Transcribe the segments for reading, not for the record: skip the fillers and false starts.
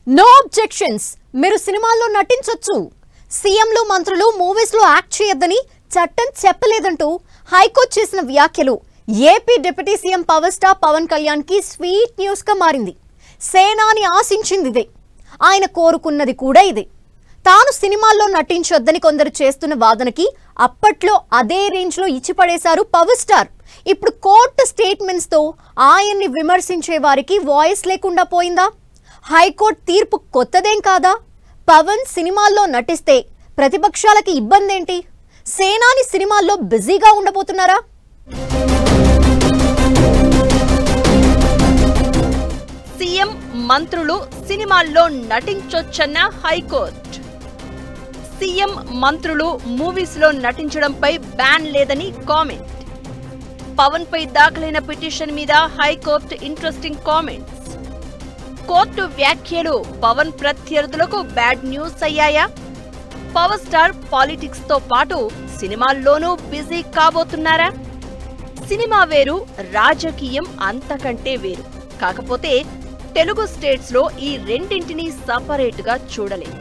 No objections మీరు సినిమాల్లో నటించొచ్చు సీఎంలు మంత్రులు మూవీస్ లో యాక్ట్ చేయొద్దని చట్టం చెప్పలేదంటూ హైకోర్టు చేసిన వ్యాఖ్యలు AP deputy CM power star Pawan Kalyan కి స్వీట్ న్యూస్ గా మారింది. సేనాని ఆశించింది ఇదే, ఆయన కోరుకున్నది కూడా ఇదే. తాను సినిమాల్లో నటించొద్దని కొందరు చేస్తున్న వాదనకి అప్పట్లో అదే రేంజ్ లో ఇచ్చి పడేశారు పవర్ స్టార్. ఇప్పుడు కోర్టు స్టేట్మెంట్స్ తో ఆయన్ని విమర్శించే వారికి వాయిస్ లేకుండా పోయిందా? హైకోర్టు తీర్పు కొత్తదేం కాదా? పవన్ సినిమాల్లో నటిస్తే ప్రతిపక్షాలకి ఇబ్బంది ఏంటి? సేనాని సినిమాల్లో బిజీగా ఉండబోతున్నారా? సీఎం మంత్రులు సినిమాల్లో నటించొచ్చన్న హైకోర్టు. సీఎం మంత్రులు మూవీస్ లో నటించడంపై బ్యాన్ లేదని కామెంట్. పవన్ పై దాఖలైన పిటిషన్ మీద హైకోర్టు ఇంట్రెస్టింగ్ కామెంట్స్. కోర్టు వ్యాఖ్యలు పవన్ ప్రత్యర్థులకు బ్యాడ్ న్యూస్ అయ్యాయా? పవర్ స్టార్ పాలిటిక్స్ తో పాటు సినిమాల్లోనూ బిజీ కాబోతున్నారా? సినిమా వేరు, రాజకీయం అంతకంటే వేరు. కాకపోతే తెలుగు స్టేట్స్ లో ఈ రెండింటినీ సపరేట్ గా చూడలేదు.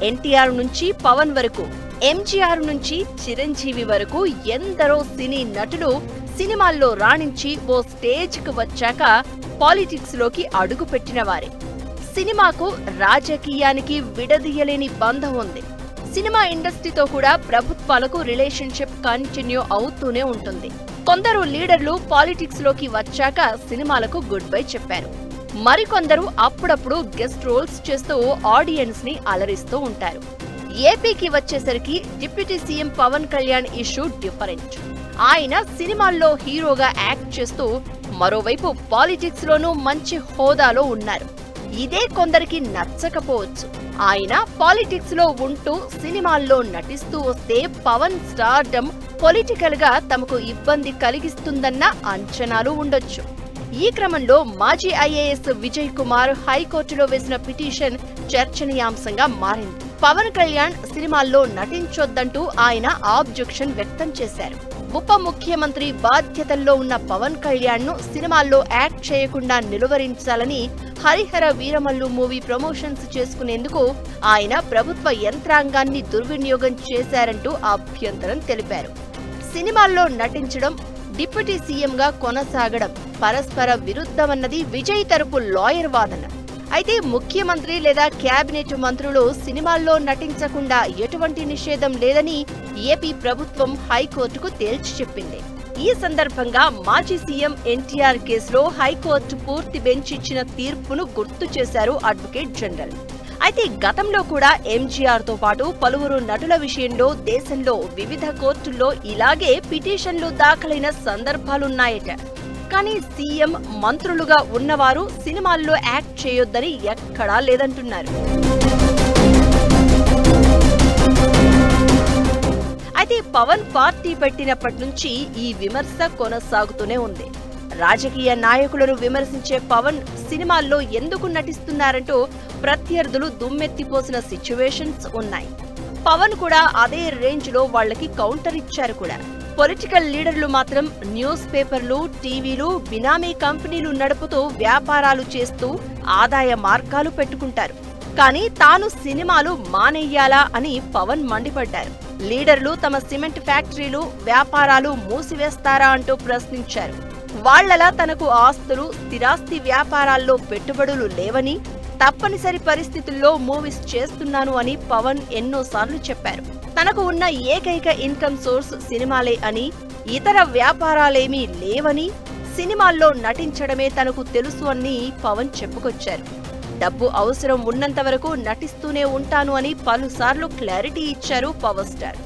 ఎన్టీఆర్ నుంచి పవన్ వరకు, ఎంజీఆర్ నుంచి చిరంజీవి వరకు ఎందరో సినీ నటులు సినిమాల్లో రాణించి ఓ స్టేజ్ కు వచ్చాక పాలిటిక్స్ లోకి అడుగు పెట్టిన వారే. సినిమాకు రాజకీయానికి విడదీయలేని బంధం ఉంది. సినిమా ఇండస్ట్రీతో కూడా ప్రభుత్వాలకు రిలేషన్షిప్ కంటిన్యూ అవుతూనే ఉంటుంది. కొందరు లీడర్లు పాలిటిక్స్ లోకి వచ్చాక సినిమాలకు గుడ్ బై చెప్పారు. మరికొందరు అప్పుడప్పుడు గెస్ట్ రోల్స్ చేస్తూ ఆడియన్స్ ని అలరిస్తూ ఉంటారు. ఏపీకి వచ్చేసరికి deputy CM Pawan Kalyan issue different. ఆయన సినిమాల్లో హీరోగా యాక్ట్ చేస్తూ మరోవైపు పాలిటిక్స్ లోనూ మంచి హోదాలో ఉన్నారు. ఇదే కొందరికి నచ్చకపోవచ్చు. ఆయన పాలిటిక్స్ లో ఉంటూ సినిమాల్లో నటిస్తూ వస్తే పవన్ స్టార్డమ్ పొలిటికల్ గా తమకు ఇబ్బంది కలిగిస్తుందన్న అంచనాలు ఉండొచ్చు. ఈ క్రమంలో మాజీ ఐఏఎస్ విజయ్ కుమార్ హైకోర్టులో వేసిన పిటిషన్ చర్చనీయాంశంగా మారింది. పవన్ కళ్యాణ్ సినిమాల్లో నటించొద్దంటూ ఆయన ఆబ్జెక్షన్ వ్యక్తం చేశారు. ఉప ముఖ్యమంత్రి బాధ్యతల్లో ఉన్న పవన్ కళ్యాణ్ ను సినిమాల్లో యాక్ట్ చేయకుండా నిలువరించాలని హరిహర వీరమల్లు మూవీ ప్రమోషన్స్ చేసుకునేందుకు ఆయన ప్రభుత్వ యంత్రాంగాన్ని దుర్వినియోగం చేశారంటూ అభ్యంతరం తెలిపారు. సినిమాల్లో నటించడం, డిప్యూటీ సీఎంగా కొనసాగడం పరస్పర విరుద్ధమన్నది విజయ్ తరపు లాయర్ వాదన. అయితే ముఖ్యమంత్రి లేదా కేబినెట్ మంత్రులు సినిమాల్లో నటించకుండా ఎటువంటి నిషేధం లేదని ఏపీ ప్రభుత్వం హైకోర్టుకు తేల్చి చెప్పింది. ఈ సందర్భంగా మాజీ సీఎం ఎన్టీఆర్ కేసులో హైకోర్టు పూర్తి బెంచ్ ఇచ్చిన తీర్పును గుర్తు చేశారు అడ్వకేట్ జనరల్. అయితే గతంలో కూడా ఎంజీఆర్ తో పాటు పలువురు నటుల విషయంలో దేశంలో వివిధ కోర్టుల్లో ఇలాగే పిటిషన్లు దాఖలైన సందర్భాలున్నాయట. కానీ సీఎం మంత్రులుగా ఉన్నవారు సినిమాల్లో యాక్ట్ చేయొద్దని ఎక్కడా లేదంటున్నారు. అయితే పవన్ పార్టీ పెట్టినప్పటి నుంచి ఈ విమర్శ కొనసాగుతూనే ఉంది. రాజకీయ నాయకులను విమర్శించే పవన్ సినిమాల్లో ఎందుకు నటిస్తున్నారంటూ ప్రత్యర్థులు దుమ్మెత్తిపోసిన సిచ్యువేషన్స్ ఉన్నాయి. పవన్ కూడా అదే రేంజ్ లో వాళ్లకి కౌంటర్ ఇచ్చారు కూడా. పొలిటికల్ లీడర్లు మాత్రం న్యూస్ పేపర్లు, టీవీలు, బినామీ కంపెనీలు నడుపుతూ వ్యాపారాలు చేస్తూ ఆదాయ మార్గాలు పెట్టుకుంటారు. కానీ తాను సినిమాలు మానేయాలా అని పవన్ మండిపడ్డారు. లీడర్లు తమ సిమెంట్ ఫ్యాక్టరీలు, వ్యాపారాలు మూసివేస్తారా అంటూ ప్రశ్నించారు. వాళ్లలా తనకు ఆస్తులు, స్థిరాస్తి వ్యాపారాల్లో పెట్టుబడులు లేవని, తప్పనిసరి పరిస్థితుల్లో మూవీస్ చేస్తున్నాను అని పవన్ ఎన్నోసార్లు చెప్పారు. తనకు ఉన్న ఏకైక ఇన్కమ్ సోర్స్ సినిమాలే అని, ఇతర వ్యాపారాలేమీ లేవని, సినిమాల్లో నటించడమే తనకు తెలుసు అని పవన్ చెప్పుకొచ్చారు. డబ్బు అవసరం ఉన్నంత వరకు నటిస్తూనే ఉంటాను అని పలుసార్లు క్లారిటీ ఇచ్చారు పవర్ స్టార్.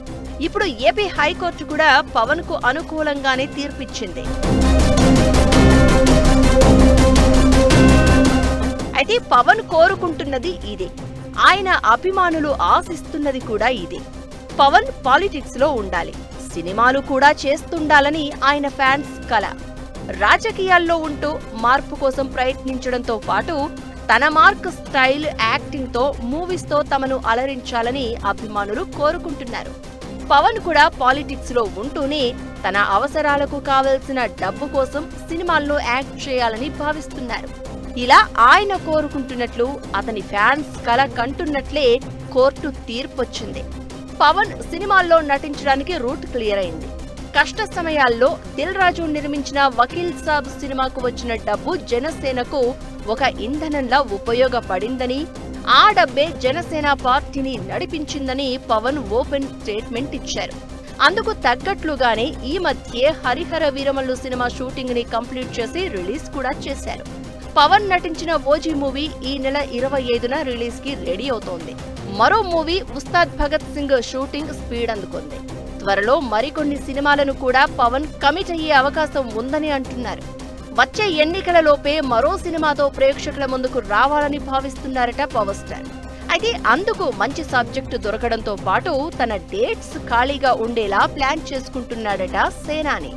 ఇప్పుడు ఏపీ హైకోర్టు కూడా పవన్ కు అనుకూలంగానే తీర్పిచ్చింది. అయితే పవన్ కోరుకుంటున్నది ఇదే, ఆయన అభిమానులు ఆశిస్తున్నది కూడా ఇదే. పవన్ పాలిటిక్స్ లో ఉండాలి, సినిమాలు కూడా చేస్తుండాలని ఆయన ఫ్యాన్స్ కల. రాజకీయాల్లో ఉంటూ మార్పు కోసం ప్రయత్నించడంతో పాటు తన మార్క్, స్టైల్, యాక్టింగ్ తో మూవీస్ తో తమను అలరించాలని అభిమానులు కోరుకుంటున్నారు. పవన్ కూడా పాలిటిక్స్ లో ఉంటూనే తన అవసరాలకు కావలసిన డబ్బు కోసం సినిమాల్లో యాక్ట్ చేయాలని భావిస్తున్నారు. ఇలా ఆయన కోరుకుంటున్నట్లు అతని ఫ్యాన్స్ కల కంటున్నట్లే కోర్టు తీర్పొచ్చింది. పవన్ సినిమాల్లో నటించడానికి రూట్ క్లియర్ అయింది. కష్ట సమయాల్లో దిల్ రాజు నిర్మించిన వకీల్ సాబ్ సినిమాకు వచ్చిన డబ్బు జనసేనకు ఒక ఇంధనంలా ఉపయోగపడిందని, ఆ డబ్బే జనసేన పార్టీని నడిపించిందని పవన్ ఓపెన్ స్టేట్మెంట్ ఇచ్చారు. అందుకు తగ్గట్లుగానే ఈ మధ్యే హరిహర వీరమల్లు సినిమా షూటింగ్ ని కంప్లీట్ చేసి రిలీజ్ కూడా చేశారు. పవన్ నటించిన ఓజీ మూవీ ఈ నెల 25న రిలీజ్ కి రెడీ అవుతోంది. మరో movie Ustaad Bhagat Singh shooting speed అందుకుంది. త్వరలో మరికొన్ని సినిమాలను కూడా పవన్ కమిట్ అయ్యే అవకాశం ఉందని అంటున్నారు. వచ్చే ఎన్నికలలోపే మరో సినిమాతో ప్రేక్షకుల ముందుకు రావాలని భావిస్తున్నారట పవర్ స్టార్. అయితే అందుకు మంచి సబ్జెక్టు దొరకడంతో పాటు తన డేట్స్ ఖాళీగా ఉండేలా ప్లాన్ చేసుకుంటున్నాడట సేనాని.